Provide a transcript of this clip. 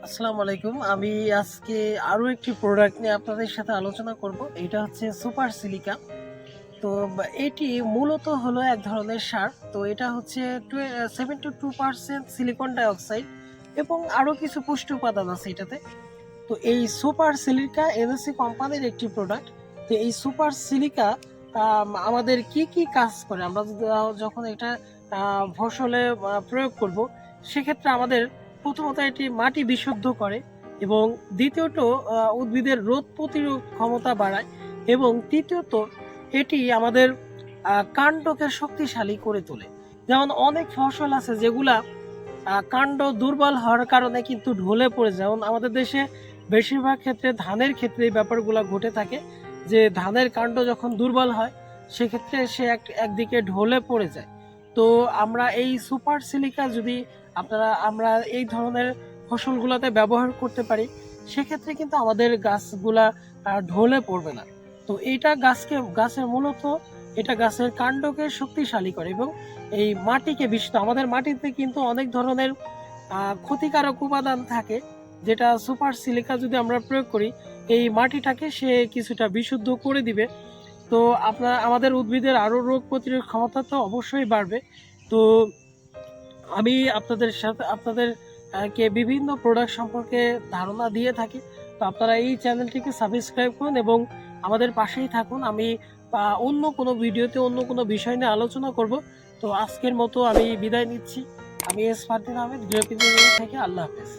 আসসালামু আলাইকুম। আমি আজকে আরো একটি প্রোডাক্ট নিয়ে আপনাদের সাথে আলোচনা করব। এটা হচ্ছে সুপার সিলিকা। তো এটি মূলত হলো এক ধরনের সার। তো এটা হচ্ছে 72% সিলিকন ডাইঅক্সাইড এবং আরো কিছু পুষ্টি উপাদান আছে এটাতে। তো এই সুপার সিলিকা এনএসসি কোম্পানির একটি প্রোডাক্ট। তো এই সুপার সিলিকা আমাদের কি কি কাজ করে আমরা যখন এটা ফসলে প্রয়োগ করব, সেক্ষেত্রে আমাদের প্রথমত এটি মাটি বিশুদ্ধ করে এবং দ্বিতীয়ত উদ্ভিদের রোগ প্রতিরোধ ক্ষমতা বাড়ায় এবং তৃতীয়ত এটি আমাদের কাণ্ডকে শক্তিশালী করে তোলে। যেমন অনেক ফসল আছে যেগুলা কাণ্ড দুর্বল হওয়ার কারণে কিন্তু ঢলে পড়ে যায়। যেমন আমাদের দেশে বেশিরভাগ ক্ষেত্রে ধানের ক্ষেত্রে এই ব্যাপারগুলো ঘটে থাকে যে ধানের কাণ্ড যখন দুর্বল হয় সেক্ষেত্রে সে একদিকে ঢলে পড়ে যায়। তো আমরা এই সুপার সিলিকা যদি আমরা এই ধরনের ফসলগুলোতে ব্যবহার করতে পারি, সেক্ষেত্রে কিন্তু আমাদের গাছগুলা ঢলে পড়বে না। তো এইটা গাছের মূলত এটা গাছের কাণ্ডকে শক্তিশালী করে এবং এই মাটিকে বিশুদ্ধ, আমাদের মাটিতে কিন্তু অনেক ধরনের ক্ষতিকারক উপাদান থাকে, যেটা সুপার সিলিকা যদি আমরা প্রয়োগ করি এই মাটিটাকে সে কিছুটা বিশুদ্ধ করে দিবে। তো আমাদের উদ্ভিদের আরো রোগ প্রতিরোধ ক্ষমতা তো অবশ্যই বাড়বে। তো আমি আপনাদের কে বিভিন্ন প্রোডাক্ট সম্পর্কে ধারণা দিয়ে থাকি। তো আপনারা এই চ্যানেলটিকে সাবস্ক্রাইব করুন এবং আমাদের পাশেই থাকুন। আমি অন্য কোনো ভিডিওতে অন্য কোনো বিষয় নিয়ে আলোচনা করব। তো আজকের মতো আমি বিদায় নিচ্ছি। আমি S Fardin Ahmed, grape engineering থেকে। আল্লাহ হাফেজ।